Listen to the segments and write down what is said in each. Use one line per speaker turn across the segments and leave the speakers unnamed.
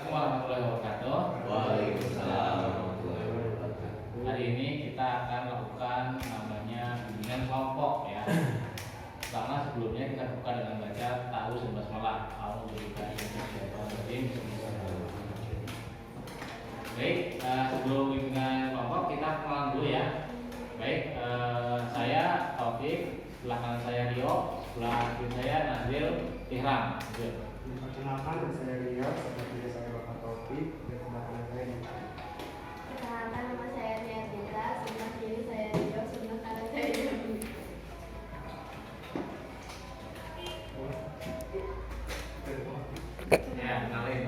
Assalamualaikum warahmatullahi wabarakatuh.
Waalaikumsalam warahmatullahi wabarakatuh.
Hari ini kita akan lakukan namanya bimbingan kelompok ya. Karena sebelumnya kita buka dengan baca ta'awudz dan basmalah. Baik, sebelum bimbingan kelompok kita kenalan dulu ya. Baik, saya Taufik, sebelah kanan saya Rio, sebelah kiri saya Nazil Ihram.
Perkenalkan, saya Rio, sebelah kiri saya Bapak Taufik, dan sebelah kanan saya Nita.
Perkenalkan, nama saya Ria Dita, sebelah kiri saya Rio, sebelah kanan saya Yumi.
Ya, kenalan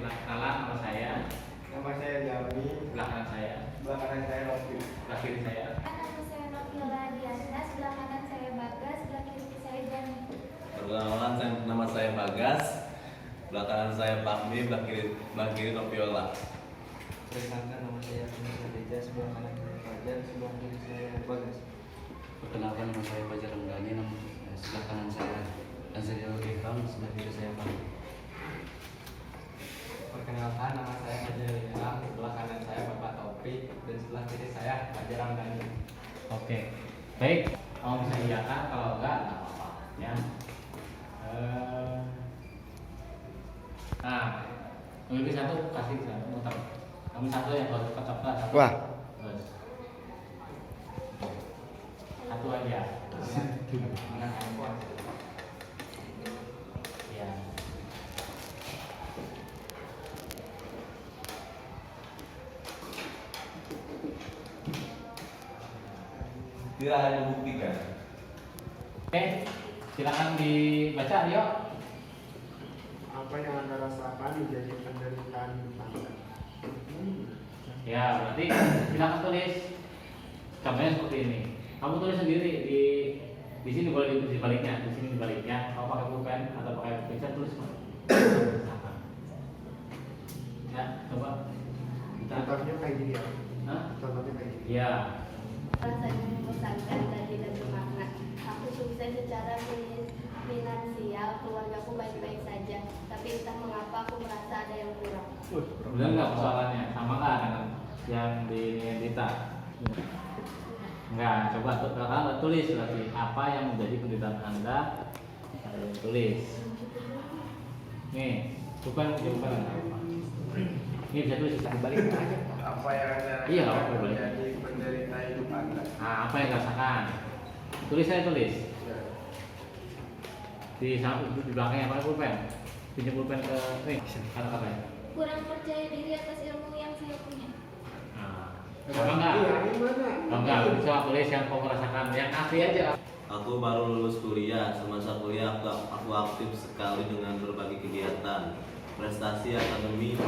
nama saya.
Nama saya Jami,
Sebelah kanan saya,
sebelah kanan saya Rofi.
sebelah kiri saya.
Nama saya Noviola Diana, sebelah kanan saya Bagas, sebelah kiri saya Jani.
Perkenalan, nama saya Bagas. Sebelah kanan saya Fahmi, sebelah kiri Noviola.
Perkenalkan, nama saya Nisa Deja, sebelah kanan saya Fajar, sebelah kiri saya Bagas.
Perkenalkan, nama saya Fajar Ramdhani, sebelah kanan saya Nazrul Ihram, sebelah kiri saya Fahmi.
Perkenalkan, nama saya Fajar Ilham, sebelah kanan saya Bapak Taufik, dan sebelah kiri saya Fajar Ramdhani.
Oke, baik. Kalau bisa iyakan, kalau enggak apa-apa ya. Nah, memilih satu kasih satu muter. Kamu satu yang baru coklat satu.
Wah.
Terus. Satu aja. Dengan handphone. Ya.
Tidak hanya membuktikan.
Oke, silakan dibaca Rio.
Apa yang Anda rasakan menjadi penderitaan hidup Anda?
Ya, berarti silakan tulis. Contohnya seperti ini. Kamu tulis sendiri di sini, boleh ditulis di baliknya, di sini di baliknya. Kalau pakai pulpen atau pakai pensil tulis. Ya, coba. Kita.
Contohnya kayak gini ya?
Hah?
Contohnya kayak gini.
Ya.
Rasanya membosankan dan tidak bermakna. Aku sukses secara finansial, keluargaku baik-baik saja. Tapi entah mengapa aku merasa ada yang kurang.
Benar nggak persoalannya? Sama nggak dengan yang di Dita? Enggak, coba kakak tulis berarti apa yang menjadi penderitaan Anda. Tulis. Nih, bukan. Ini bisa tulis di balik aja.
Apa yang Anda
Iya,
rasakan
apa boleh.
menjadi penderitaan hidup Anda?
Nah, apa yang dirasakan? Tulis saya tulis.
Ya.
Di samping di belakangnya pakai pulpen. Pinjam pulpen ke kata-kata ya.
Kurang percaya diri atas ilmu yang saya punya.
Nah, sama enggak?
Iya, gimana?
Oh, enggak, bisa tulis yang kamu rasakan, yang asli aja.
Aku baru lulus kuliah. Semasa kuliah aku aktif sekali dengan berbagai kegiatan. Prestasi akademik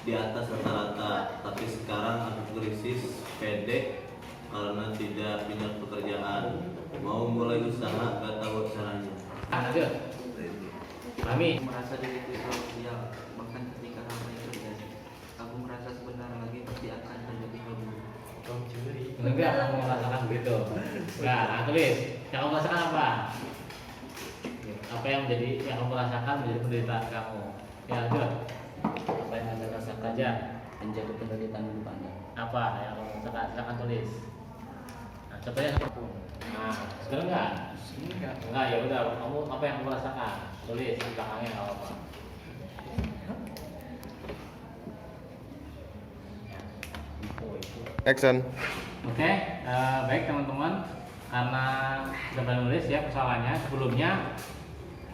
di atas rata-rata. Tapi sekarang aku krisis pendek karena tidak punya pekerjaan. Mau mulai usaha, gak tahu caranya.
Lanjut. Kami
Merasa diriku sosial, bahkan ketika ramai terjadi, aku merasa sebentar lagi pasti akan terjadi hal buruk.
enggak kamu merasakan begitu. Enggak, nah, tulis. Yang kamu rasakan apa? Apa yang kamu rasakan menjadi penderitaan kamu? Ya, lanjut.
Apa yang Anda rasakan
Aja.
menjadi penderitaan hidup Anda?
Apa yang kamu rasakan? Silakan tulis. Nah, contohnya seperti nah, sekarang enggak? Enggak, ya udah. Kamu apa yang kamu rasakan? Tulis di belakangnya nggak apa-apa.
Action.
Oke, baik teman-teman, karena sudah menulis ya persoalannya. Sebelumnya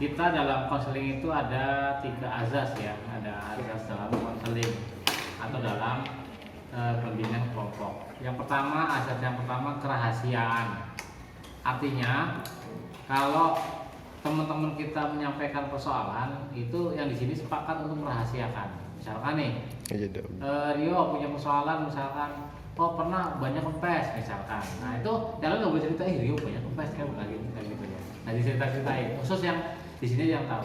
kita dalam konseling itu ada 3 azas ya, ada azas dalam konseling atau dalam pembimbingan kelompok. Yang pertama, azas yang pertama kerahasiaan. Artinya kalau teman-teman kita menyampaikan persoalan itu yang di sini sepakat untuk merahasiakan. Misalkan nih, Rio punya persoalan misalkan, oh pernah banyak kempes misalkan. Nah itu jangan nggak boleh cerita, Rio banyak kempes kan bukan gitu ya. Nah dicerita-ceritain, khusus yang di sini yang tahu.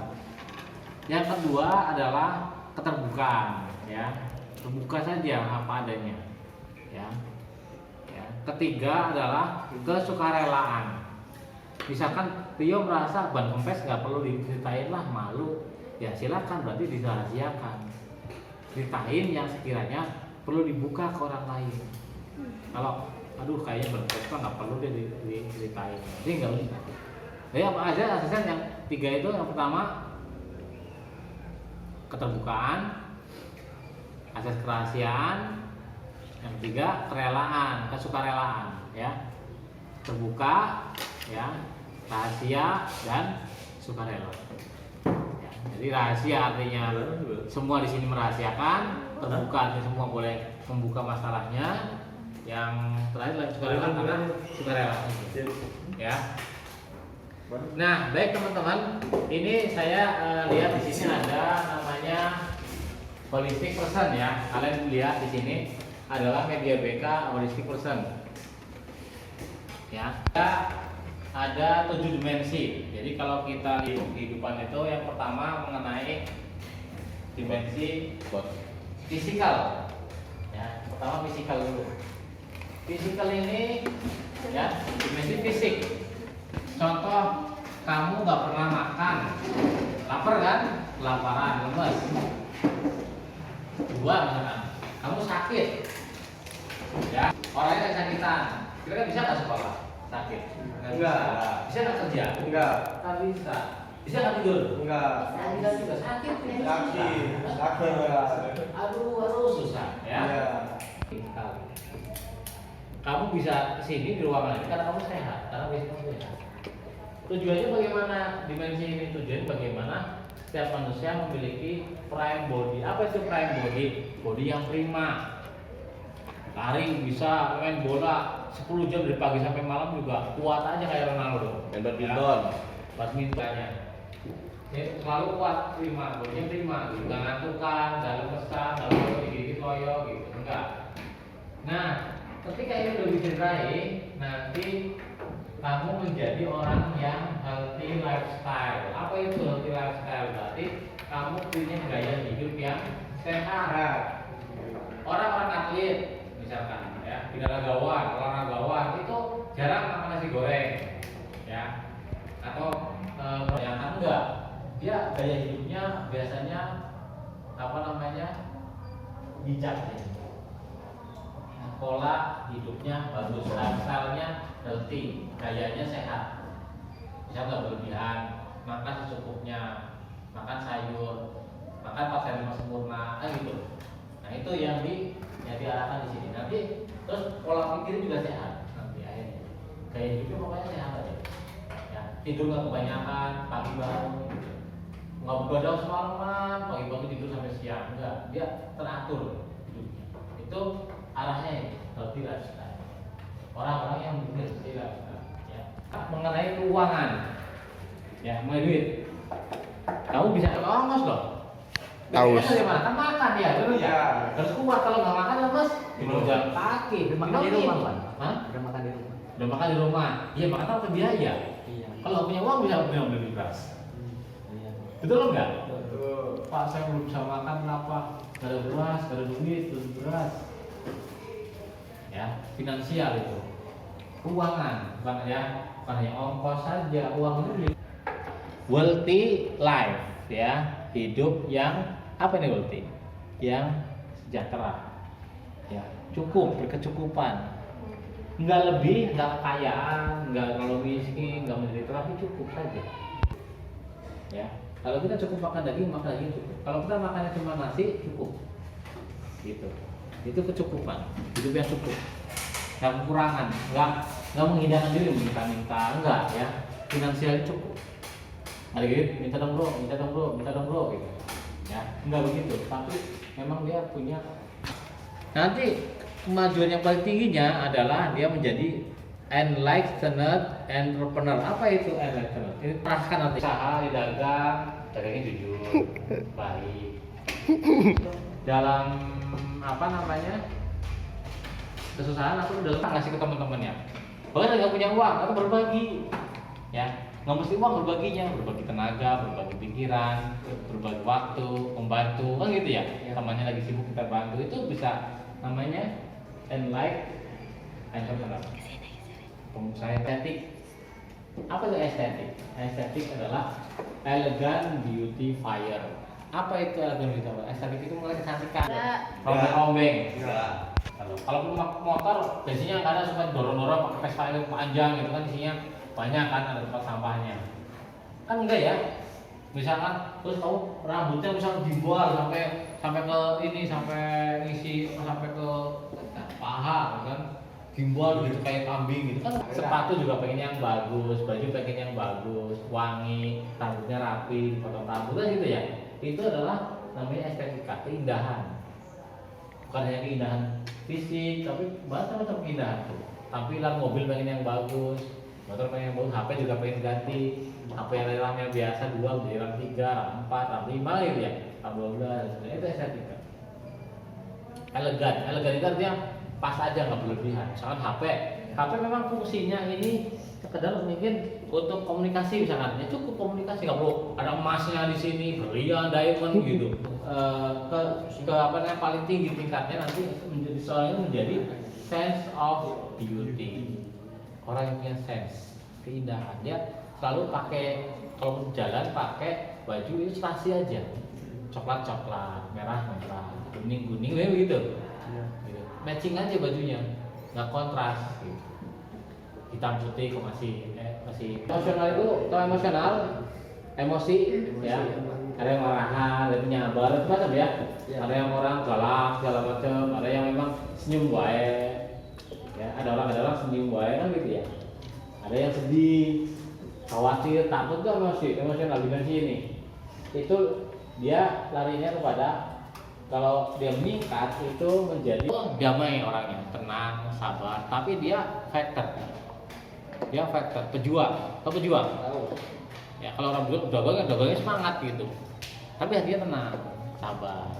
Yang kedua adalah keterbukaan, ya, terbuka saja apa adanya, ya. Ketiga adalah kesukarelaan. Misalkan Rio merasa ban kempes nggak perlu diceritain lah, malu, ya silakan, berarti dirahasiakan. ceritain yang sekiranya perlu dibuka ke orang lain. Kalau aduh kayaknya berpesta nggak perlu deh diceritain, jadi nggak usah. Jadi apa aja asesmen yang 3 itu? Yang pertama keterbukaan, asas kerahasiaan, yang 3 kerelaan, kesukarelaan, ya. Terbuka, ya, rahasia dan sukarela. Ya, jadi rahasia artinya semua di sini merahasiakan, terbuka artinya semua boleh membuka masalahnya. Yang terakhir adalah sukarela karena sukarela. Ya. Nah, baik teman-teman, ini saya lihat di sini ada namanya holistic person ya. Kalian lihat di sini adalah media BK holistic person. Ya, ada 7 dimensi. Jadi kalau kita lihat kehidupan itu, yang pertama mengenai dimensi fisikal. Ya, pertama fisikal dulu. Fisikal ini ya dimensi fisik. Contoh, kamu nggak pernah makan, lapar kan? Kelaparan, lemes. 2 misalkan, kamu sakit, ya orangnya kesakitan. Kira-kira bisa nggak sekolah? Sakit?
Enggak.
Bisa nggak kerja?
Enggak.
Nggak bisa. Bisa nggak tidur?
Enggak.
Bisa juga. Sakit?
Sakit enggak.
Aduh susah ya.
Iya.
Kamu bisa kesini di ruangan ini karena kamu sehat, karena fisik kamu sehat. Tujuannya bagaimana? Dimensi ini tujuannya bagaimana setiap manusia memiliki prime body. Apa itu prime body? Body yang prima. Lari bisa, main bola 10 jam dari pagi sampai malam juga kuat aja kayak Ronaldo.
Main badminton.
Badmintonnya. Ini selalu kuat, prima, bodinya prima. Gitu. Gak ngantukan, gak lemesan, gak digigit loyo gitu. Enggak. Nah, ketika ini udah dicederai, nanti kamu menjadi orang yang healthy lifestyle. Apa itu healthy lifestyle? Berarti kamu punya gaya hidup yang sehat. Orang-orang atlet, misalkan, ya, binaragawan, olahragawan itu jarang makan nasi goreng, ya, atau yang enggak. Dia gaya hidupnya biasanya apa namanya bijak, ya. Pola hidupnya bagus, lifestyle-nya healthy, gayanya sehat. Bisa nggak berlebihan, makan secukupnya, makan sayur, makan 4 hari 5 sempurna, kan gitu. Nah itu yang diarahkan di sini. Nanti terus pola pikir juga sehat. Nanti akhirnya gaya hidupnya pokoknya sehat aja. Ya, tidur nggak kebanyakan, pagi bangun, nggak begadang semalaman, pagi-pagi tidur sampai siang, enggak. Dia teratur hidupnya. Itu arahnya healthy lifestyle. Orang-orang yang benar healthy lifestyle. Ya. Mengenai keuangan, ya, mengenai duit, kamu bisa ongkos loh.
Taus.
Gimana? Kan makan ya, dulu ya.
Iya.
Terus kuat kalau nggak makan lemes, gimana jalan kaki?
Udah makan di rumah, Pak.
Hah?
Udah makan di rumah.
Udah makan di rumah. Iya, makan apa biaya?
Iya.
Kalau nggak punya uang bisa beli beras.
Iya.
Betul nggak?
Betul.
Pak, saya belum bisa makan kenapa? Gak ada beras, gak ada duit, belum beras. Ya, finansial itu. Keuangan, bukan ya, bukan hanya ongkos saja, uang itu. Wealthy life, ya, hidup yang apa nih wealthy? Yang sejahtera, ya, cukup, berkecukupan. Nggak lebih, nggak kekayaan, nggak terlalu miskin, nggak menderita, tapi cukup saja. Ya, kalau kita cukup makan daging cukup. Kalau kita makannya cuma nasi, cukup. Gitu. Itu kecukupan, hidup yang cukup. Nggak kekurangan, nggak menghidangkan diri minta-minta, enggak ya. Finansial cukup. Ada gitu, minta dong bro, gitu. Ya, enggak begitu. Tapi memang dia punya. Nanti kemajuan yang paling tingginya adalah dia menjadi enlightened entrepreneur. Apa itu enlightened? Ini terahkan nanti usaha di dagangnya jujur, baik. Dalam apa namanya kesusahan aku udah letak ngasih ke teman-temannya. Bahkan nggak punya uang, aku berbagi. Ya, nggak mesti uang berbaginya, berbagi tenaga, berbagi pikiran, berbagi waktu, membantu, kan gitu ya. Temannya lagi sibuk kita bantu, itu bisa namanya enlightened entrepreneur. Pengusaha estetik. Apa itu estetik? Estetik adalah elegant beautifier. Apa itu elegan itu? Estetik itu mulai kecantikan.
Enggak.
Rombeng-rombeng.
Enggak.
Kalau motor biasanya kadang suka dorong-dorong pakai Vespa yang panjang gitu kan, isinya banyak kan, ada tempat sampahnya. Kan enggak ya? Misalkan terus kamu rambutnya misalkan dibuat sampai ke ini, sampai ngisi sampai ke paha kan, gimbal gitu kayak kambing gitu kan. Sepatu juga pengen yang bagus, baju pengen yang bagus, wangi, rambutnya rapi, potong rambut kan gitu ya. Itu adalah namanya estetika, keindahan. Bukan hanya keindahan fisik, tapi macam-macam keindahan tuh. Tampilan mobil pengen yang bagus, motor pengen yang bagus, HP juga pengen ganti. HP yang RAM yang biasa 2 jadi RAM 3, RAM 4, RAM 5 gitu ya, RAM 12, itu estetika. Elegan itu artinya pas aja, nggak berlebihan. Misalkan HP memang fungsinya ini sekedar mungkin untuk komunikasi misalkan, ya cukup komunikasi, nggak perlu ada emasnya di sini, berlian, diamond gitu. Ke apa namanya paling tinggi tingkatnya nanti menjadi soalnya menjadi sense of beauty. Orang yang punya sense keindahan, dia selalu pakai, kalau jalan pakai baju itu spasi aja, coklat, merah, kuning, gitu. Gitu. Matching aja bajunya, nggak kontras gitu. Hitam putih kok masih emosional. Itu kalau emosional, emosi ya, ada yang marahan, ada yang nyabar, macam ya. Ada yang orang galak segala macam, ada yang memang senyum baik ya, ada orang senyum baik kan gitu ya. Ada yang sedih, khawatir, takut, tuh emosional dimensi ini. Itu dia larinya kepada, kalau dia meningkat itu menjadi damai orangnya, tenang, sabar, tapi dia fighter, pejuang. Ya kalau orang dagangnya semangat gitu, tapi hatinya tenang, sabar,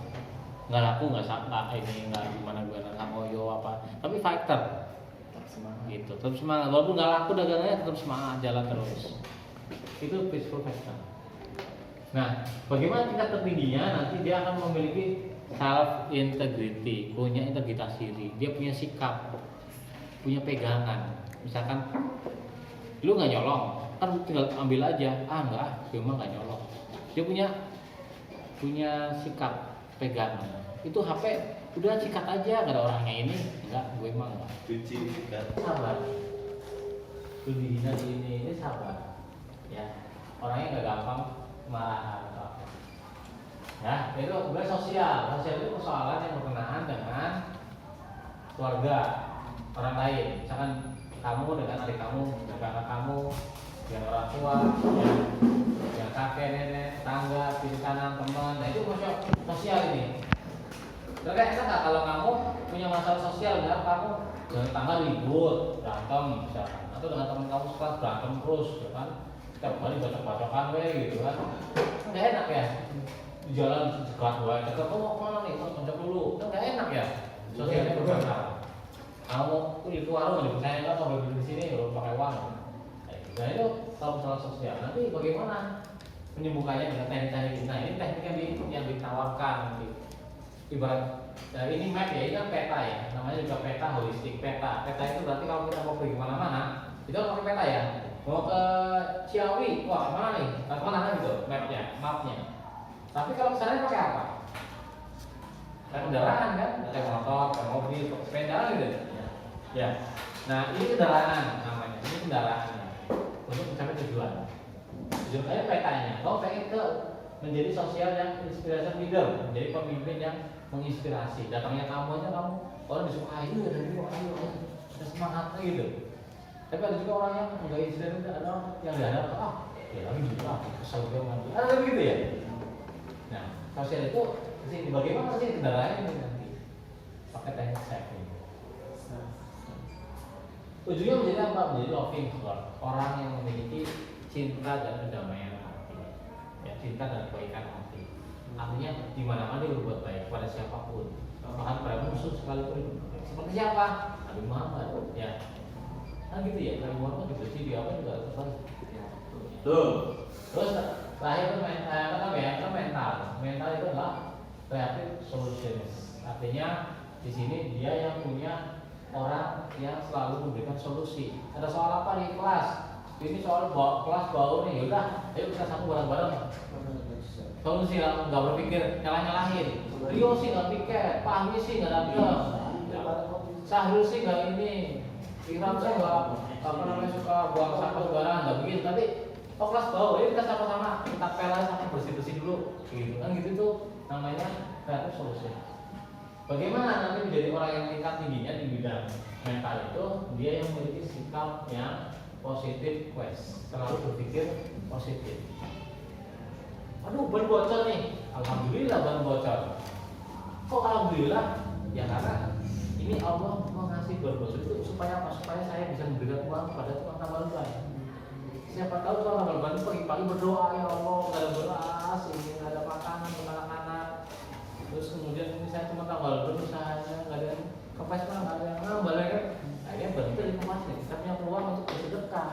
nggak laku, nggak gimana ngoyo apa, tapi fighter, gitu, tetap semangat, walaupun nggak laku dagangannya tetap semangat, jalan terus. Itu peaceful fighter. Nah, bagaimana tingkat tertingginya? Nanti dia akan memiliki self integrity, punya integritas diri, dia punya sikap, punya pegangan. Misalkan lu nggak nyolong, kan tinggal ambil aja. Enggak, gue mah nggak nyolong. Dia punya sikap, pegangan. Itu HP udah sikat aja, nggak ada orangnya ini. Enggak, gue mah enggak.
Cuci sikat.
Sabar. Lu dihina ini sabar. Ya, orangnya nggak gampang marah atau apa. Ya, itu kemudian sosial itu persoalan yang berkenaan dengan keluarga orang lain. Misalkan kamu dengan adik kamu, dengan kakak kamu, dengan orang tua, dengan kakek, nenek, tetangga, kiri kanan, teman. Nah itu sosial ini. Terkait nggak kalau kamu punya masalah sosial, ya kamu dengan tetangga ribut, berantem misalkan, atau dengan teman kamu sekelas berantem terus, ya kan? Setiap kali bacok-bacokan gitu kan, nggak enak ya. Di jalan sekelas gue, cakap mau kemana nih? Mau tonjok dulu, kan nggak enak ya. Sosialnya bermasalah. Kamu itu warung nggak dipercaya nggak kalau beli di sini belum pakai uang. Nah itu kalau masalah sosial. Nanti bagaimana menyembuhkannya dengan teknik-teknik? Nah ini teknik yang ditawarkan. Ibarat ini map ya, ini kan peta ya. Namanya juga peta holistik. Peta itu berarti kalau kita mau pergi kemana-mana, itu pakai peta ya. Mau ke Ciawi, wah mana nih? Mana kan gitu mapnya. Tapi kalau misalnya pakai apa? Pakai kendaraan kan? Pakai motor, pakai mobil, pakai sepeda gitu. Ya. Nah ini kendaraan namanya. Ini kendaraannya untuk mencapai tujuan. Tujuannya petanya. Kau pengen menjadi sosial yang inspiration leader, menjadi pemimpin yang menginspirasi. Datangnya kamu aja kamu orang disukai, ayo, ada semangatnya gitu. Tapi ada juga orang yang enggak inspirasi, ada orang yang ada ya lagi juga kesal banget. Ada begitu ya. Nah, sosial itu sih bagaimana sih kendaraannya ini nanti pakai teknik saving. Ujungnya menjadi apa? Menjadi loving heart, orang yang memiliki cinta dan kedamaian hati, ya, cinta dan kebaikan hati. Artinya di mana-mana dia berbuat baik kepada siapapun, bahkan pada musuh sekalipun. Seperti siapa? Nabi Muhammad, ya. Kan gitu ya, Nabi Muhammad dibenci dia apa juga terus. Tuh. Terus terakhir itu mental. Mental itu adalah creative solutions. Artinya di sini dia yang punya orang yang selalu memberikan solusi. Ada soal apa nih kelas? Ini soal kelas bau nih. Yaudah, ayo kita sambung bareng-bareng. solusi lah, nggak berpikir nyalahin. Rio sih nggak piket, Pak Ahmi sih nggak datang, Sahrul sih nggak ini, Iram sih nggak apa namanya suka buang sampah sembarangan, nggak begini. Tapi kelas bawah, ini kita sama-sama kita pelan sama bersih-bersih dulu, gitu kan gitu tuh namanya kreatif solusi. Bagaimana nanti menjadi orang yang tingkat tingginya di bidang mental itu, dia yang memiliki sikap yang positif, selalu berpikir positif. Aduh, ban bocor nih. Alhamdulillah ban bocor. Kok alhamdulillah? Ya karena ini Allah mengasih ban bocor itu supaya apa? Supaya saya bisa memberikan uang pada tukang tambal ban. Siapa tahu tukang tambal ban pagi-pagi berdoa, ya Allah, nggak ada beras, ini nggak ada makanan untuk anak-anak. Terus kemudian ini saya cuma tambal ban usahanya, nggak ada kepes lah, nggak ada yang nambal kan? Akhirnya ban itu dikemasnya. Kita punya peluang untuk bersedekah.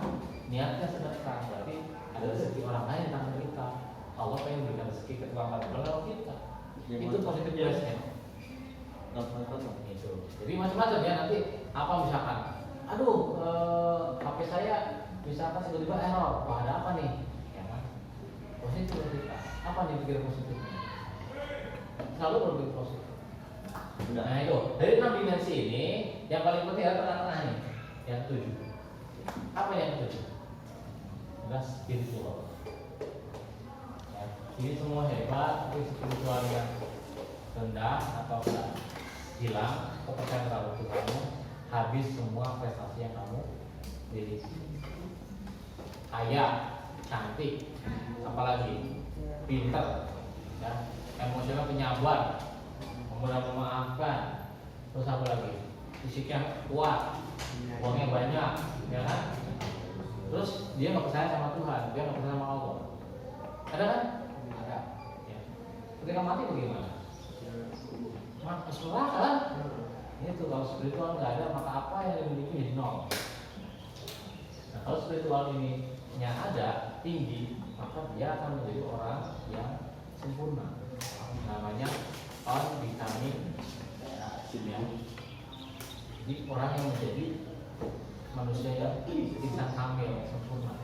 Niatnya sedekah, berarti ada rezeki orang lain di tangan kita. Allah pengen berikan rezeki ke tukang tambal lewat kita. Itu positif biasanya. Itu. Jadi macam-macam ya, nanti apa misalkan, aduh, HP saya misalkan tiba-tiba error, wah ada apa nih? Ya kan? Positif kita. Apa nih pikir positifnya? Selalu berpikir positif. Nah itu dari 6 dimensi ini yang paling penting adalah tengah-tengah nih, yang 7. Apa yang 7? Adalah spiritual. Ini semua hebat, tapi spiritualnya rendah atau hilang, kepercayaan terhadap kamu, habis semua prestasi yang kamu miliki. Kaya, cantik, apalagi pinter, ya, emosional penyabar, mudah memaafkan, terus apa lagi? Fisiknya kuat, uangnya banyak, ya kan? Terus dia nggak percaya sama Tuhan, dia nggak percaya sama Allah. Ada kan? Ketika mati bagaimana? Masuk neraka kan? Itu kalau spiritual nggak ada, maka apa yang dimiliki jadi nol. Nah, kalau spiritual ini ada tinggi, maka dia akan menjadi orang yang sempurna. Namanya on vitamin ya. Jadi orang yang menjadi manusia yang insan kamil sempurna.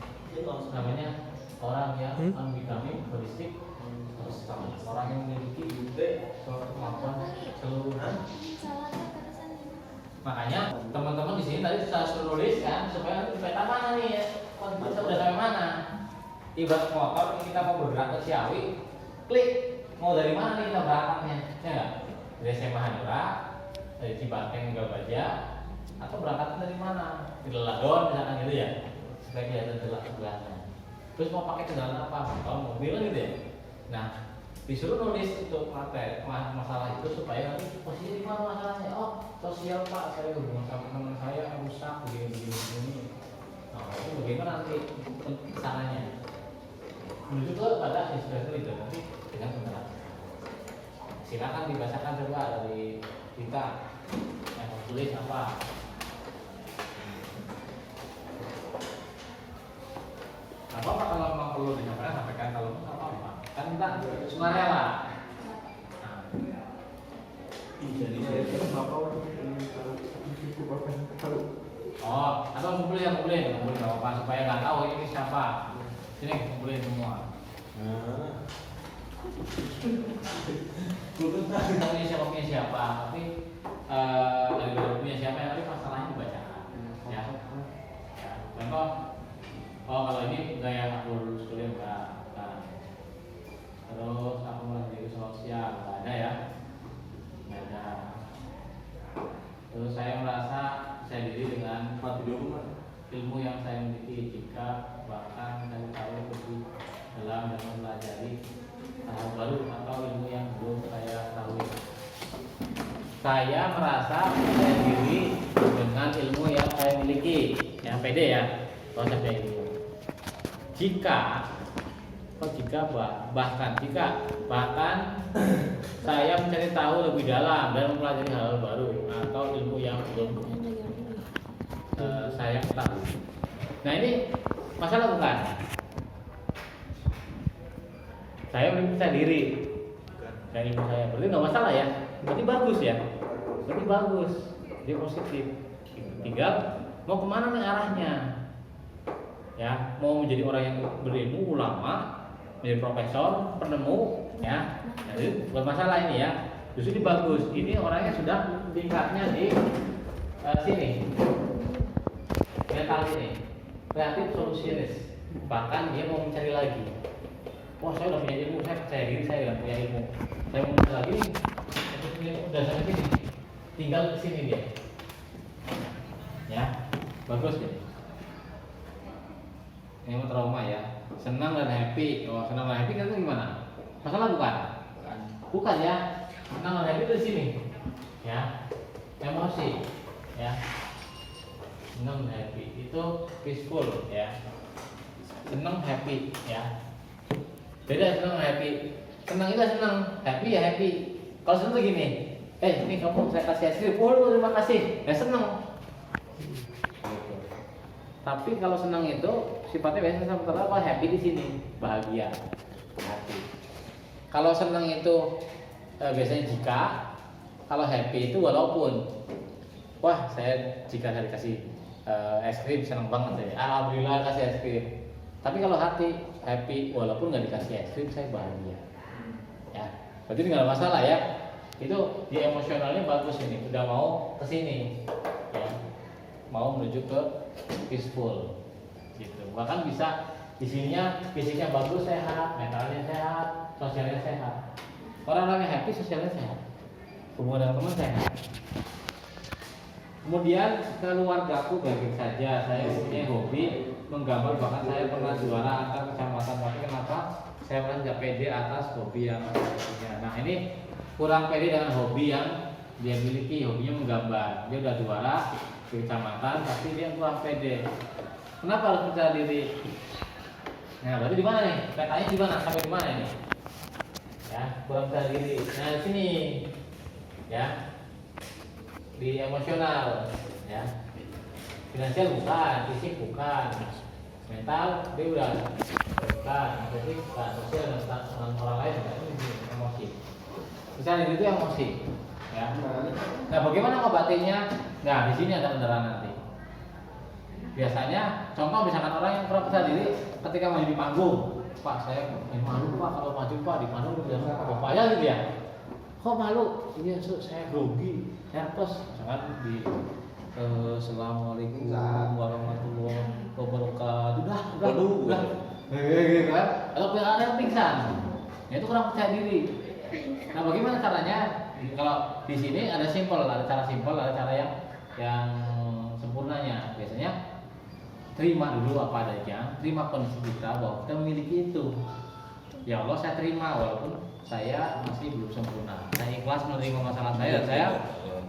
Namanya orang yang on vitamin holistik. Orang yang memiliki kemampuan seluruh. Makanya teman-teman di sini tadi saya suruh nulis kan supaya nanti peta mana nih ya, kita udah sampai mana. Ibarat motor ini kita mau bergerak ke Ciawi, klik mau dari mana nih kita berangkatnya, ya nggak? Dari SMA Hanura, dari Cibanteng ke Baja, atau berangkat dari mana? Di Leladon misalkan gitu ya, supaya kelihatan jelas sebelahnya. Terus mau pakai kendaraan apa? Kalau mobil gitu ya. Nah, disuruh nulis itu materi masalah itu supaya nanti posisi di mana masalahnya. Oh, sosial Pak, saya hubungan sama teman saya rusak begini. Nah, itu bagaimana nanti kesananya? Menuju pada inspirasi itu nanti dengan benar. Silakan dibacakan coba dari kita yang tulis apa. Apa kalau memang perlu disampaikan sampaikan, kalau enggak apa-apa. Kan kita sukarela. Oh, atau ngumpulin nggak apa-apa supaya nggak tahu ini siapa. Sini ngumpulin semua. Tahu ini siapa punya siapa, tapi dari punya siapa yang tapi masalahnya dibacakan. Ya. Contoh, oh kalau ini gaya aku lulus kuliah enggak. Terus aku melanjutkan sosial nggak ada ya, nggak ada. Terus saya merasa saya diri dengan ilmu yang saya miliki, jika bahkan saya tahu lebih dalam dan mempelajari hal baru atau ilmu yang belum saya tahu. Saya merasa percaya diri dengan ilmu yang saya miliki, yang pede ya, konsepnya itu. Bahkan saya mencari tahu lebih dalam dan mempelajari hal baru atau ilmu yang belum saya ketahui. Nah ini masalah bukan? Saya belum percaya diri dan ilmu saya, berarti nggak masalah ya? Berarti bagus ya? Berarti bagus, dia positif. Tinggal mau kemana nih arahnya? Ya, mau menjadi orang yang berilmu, ulama, menjadi profesor, penemu, ya. Jadi bukan masalah ini ya. Justru ini bagus. Ini orangnya sudah tingkatnya di sini. Mental ini, kreatif solusionis. Bahkan dia mau mencari lagi. Wah, saya udah punya ilmu, saya percaya diri, saya udah punya ilmu. Saya mau mencari lagi, udah sampai sini. Tinggal ke sini dia. Ya, bagus ya. Ini mau trauma ya. Senang dan happy. Oh, senang dan happy kan itu gimana? Masalah bukan? Bukan ya. Senang dan happy itu di sini. Ya. Emosi. Ya. Senang dan happy itu peaceful ya. Senang happy ya. Beda senang happy. Senang itu senang, happy ya happy. Kalau senang tuh gini. Ini kamu saya kasih es krim. Oh, terima kasih. Ya senang. Tapi kalau senang itu sifatnya biasanya sementara apa? Happy di sini, bahagia, happy. Kalau senang itu biasanya jika, kalau happy itu walaupun. Wah, saya jika saya dikasih es krim senang banget ya. Alhamdulillah kasih es krim. Tapi kalau hati happy walaupun nggak dikasih es krim saya bahagia. Ya, berarti nggak ada masalah ya. Itu di emosionalnya bagus ini, udah mau ke sini, ya, mau menuju ke peaceful, gitu. Bahkan bisa di sininya fisiknya bagus sehat, mentalnya sehat, sosialnya sehat. Orang-orang yang happy sosialnya sehat, hubungan dengan teman sehat. Kemudian keluargaku baik saja, saya punya hobi menggambar, bahkan saya pernah juara antar kecamatan. Tapi kenapa saya merasa tidak pede atas hobi yang punya. Nah ini kurang pede dengan hobi yang dia miliki, hobinya menggambar. Dia udah juara di kecamatan, tapi dia kurang pede. Kenapa harus percaya diri? Nah, berarti di mana nih? Petanya di mana? Sampai di mana ini? Ya, kurang percaya diri. Nah, di sini, ya, di emosional, ya, finansial bukan, fisik bukan, mental dia udah bukan, fisik bukan, sosial dengan orang lain, itu emosi. Misalnya itu emosi, ya. Nah, bagaimana ngobatinnya? Nah, di sini ada penerangan nanti. Biasanya, contoh misalkan orang yang kurang percaya diri ketika maju di panggung, Pak, saya malu Pak kalau maju Pak di panggung udah apa aja gitu ya. Kok malu? Iya, saya grogi, nervous. Misalkan di Assalamualaikum warahmatullahi wabarakatuh. Udah. Kan? Atau ada yang pingsan, ya itu kurang percaya diri. Nah, bagaimana caranya? Kalau di sini ada simpel, ada cara simpel, ada cara yang sempurnanya. Biasanya terima dulu apa adanya, terima kondisi kita bahwa kita memiliki itu. Ya Allah, saya terima walaupun saya masih belum sempurna. Saya ikhlas menerima masalah saya dan saya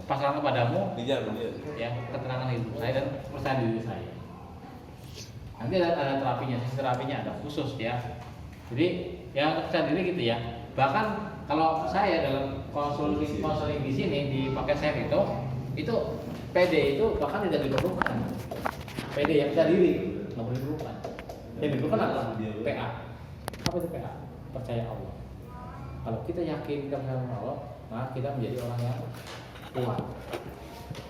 pasrahkan kepadamu. Ya, ketenangan hidup saya dan percaya diri saya. Nanti ada terapinya, sisi terapinya ada khusus ya. Jadi ya percaya diri gitu ya. Bahkan kalau saya dalam konseling di sini di paket saya itu PD itu bahkan tidak diperlukan. PD yang percaya diri nggak boleh diperlukan. Yang diperlukan adalah PA. Apa itu PA? Percaya Allah. Kalau kita yakin kita percaya Allah, maka kita menjadi orang yang kuat.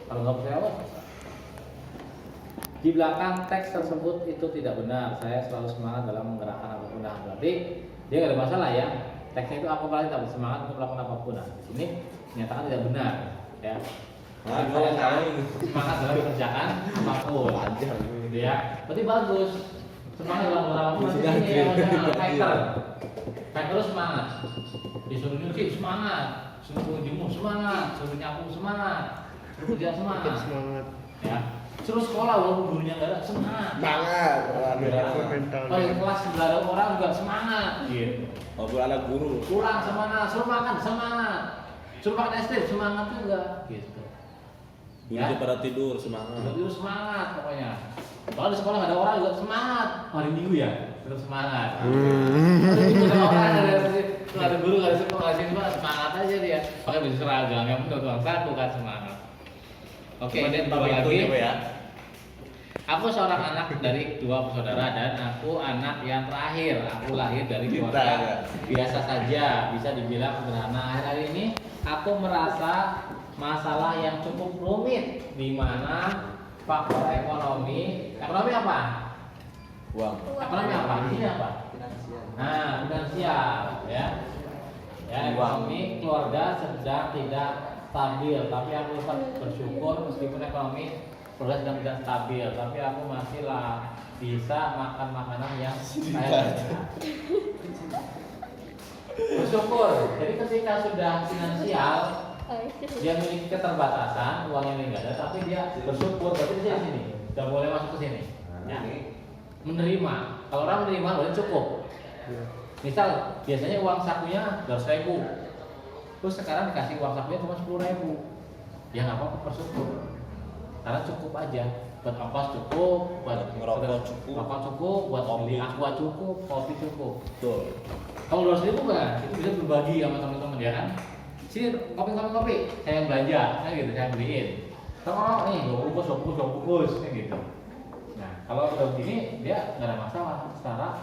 Kalau nggak percaya Allah, di belakang teks tersebut itu tidak benar. Saya selalu semangat dalam menggerakkan apapun. Nah, berarti dia nggak ada masalah ya. Teksnya itu aku paling tak bersemangat untuk melakukan apapun. Nah, di sini menyatakan tidak benar, ya. Saya semangat dalam mengerjakan apapun, gitu ya. Berarti bagus. Semangat dalam melakukan apapun. Ini emosional, fighter semangat. Disuruh nyuci semangat, suruh jemur semangat, suruh nyapu semangat, suruh kerja semangat. Ya. Suruh sekolah walaupun gurunya nggak ada semangat. Kalau di kelas nggak ada orang juga semangat. Gitu.
Walaupun anak guru.
Pulang semangat, suruh makan semangat, suruh makan es krim semangat juga. Gitu.
Gurunya pada tidur semangat.
Tidur semangat pokoknya. Kalau di sekolah nggak ada orang juga semangat. Hari Minggu ya tetap semangat. Hari Minggu ada orang ada guru nggak ada sekolah semangat aja dia. Pakai baju seragam yang betul tukang sapu kan semangat. Oke, ini tambah lagi. Ya. Aku seorang anak dari 2 bersaudara dan aku anak yang terakhir. Aku lahir dari keluarga biasa saja, bisa dibilang sederhana. Akhir-akhir ini aku merasa masalah yang cukup rumit, di mana faktor ekonomi apa?
Uang.
Ekonomi apa? Ini apa?
finansial.
Nah, finansial ya. Ya, ekonomi keluarga sedang tidak stabil, tapi aku tetap bersyukur meskipun ekonomi keluarga sedang tidak stabil, tapi aku masih lah bisa makan makanan yang saya bersyukur. Jadi ketika sudah finansial dia memiliki keterbatasan, uangnya nggak ada, tapi dia bersyukur, berarti dia di sini, udah boleh masuk ke sini. Ya. Menerima, kalau orang menerima berarti cukup. Misal biasanya uang sakunya 200.000, terus sekarang dikasih uang sakunya cuma 10.000, ya nggak apa-apa, bersyukur, karena cukup aja. Buat ongkos cukup, buat rokok cukup, buat beli aqua cukup, kopi cukup.
Betul.
Kalau 200.000 kan, itu bisa berbagi sama teman-teman ya kan. Sini kopi, saya yang belanja, kan gitu, saya beliin. Kalau nih 2 bungkus, kan gitu. Nah, kalau udah begini dia nggak ada masalah secara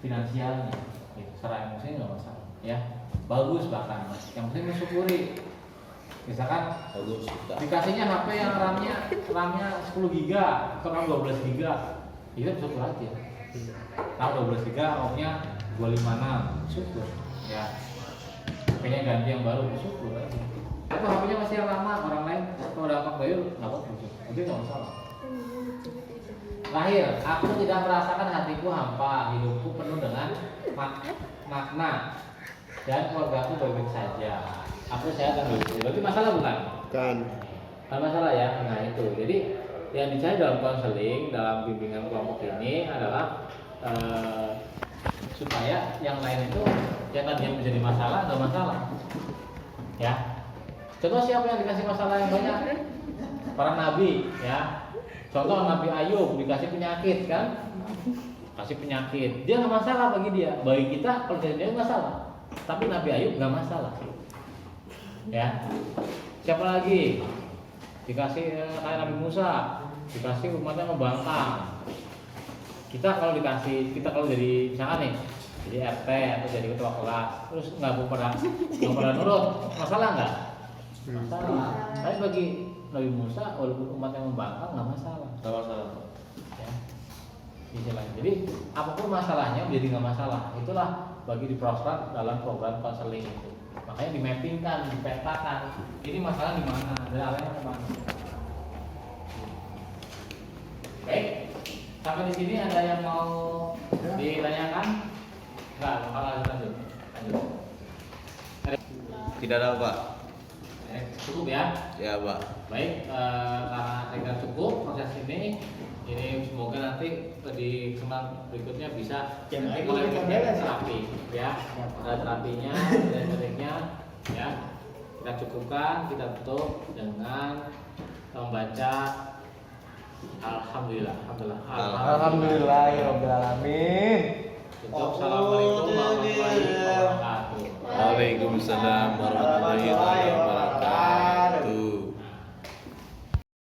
finansialnya, gitu. Secara emosi nggak masalah, ya. Bagus bahkan, yang penting mensyukuri. Misalkan
Bagus.
dikasihnya HP yang RAM-nya 10 GB atau RAM 12 GB, itu bersyukur aja. RAM 12 GB, ROM-nya 256, syukur. Ya. HP-nya ganti yang baru, bersyukur aja. Atau HP-nya masih yang lama, orang lain kalau dapat bayar nggak apa-apa, itu nggak masalah. Terakhir, aku tidak merasakan hatiku hampa, hidupku penuh dengan makna dan keluargaku baik-baik saja. Aku sehat dan baik. Berarti masalah bukan?
Kan.
Bukan masalah ya. Nah itu. Jadi yang dicari dalam konseling, dalam bimbingan kelompok ini adalah supaya yang lain itu yang tadinya menjadi masalah nggak masalah. Ya. Contoh siapa yang dikasih masalah yang banyak? Para nabi, ya. Contoh Nabi Ayub dikasih penyakit kan? Kasih penyakit, dia nggak masalah bagi dia. Bagi kita kalau dia nggak masalah, tapi Nabi Ayub nggak masalah. Ya, siapa lagi dikasih kayak Nabi Musa, dikasih umatnya membangkang. Kita kalau jadi misalkan nih, jadi RT atau jadi ketua kelas, terus nggak pernah nurut, masalah nggak? Masalah. Tapi bagi Nabi Musa, walaupun umatnya membangkang nggak masalah.
Nggak masalah.
Ya. Istilahnya. Jadi apapun masalahnya menjadi nggak masalah. Itulah bagi diprosrat dalam program konseling itu. Makanya dimappingkan, dipetakan. Ini masalah di mana dan arahnya kemana. Baik, sampai di sini ada yang mau ditanyakan? Enggak, lanjut.
Tidak ada Pak.
Cukup ya.
Ya Pak.
Baik, karena saya kira cukup proses ini semoga nanti di kesempatan berikutnya bisa nanti mulai terapi ya, ada terapinya dan tekniknya ya, kita cukupkan, kita tutup dengan membaca Alhamdulillah.
Alhamdulillahirabbil alamin.
Tutup. Assalamualaikum warahmatullahi wabarakatuh.
Waalaikumsalam warahmatullahi wabarakatuh.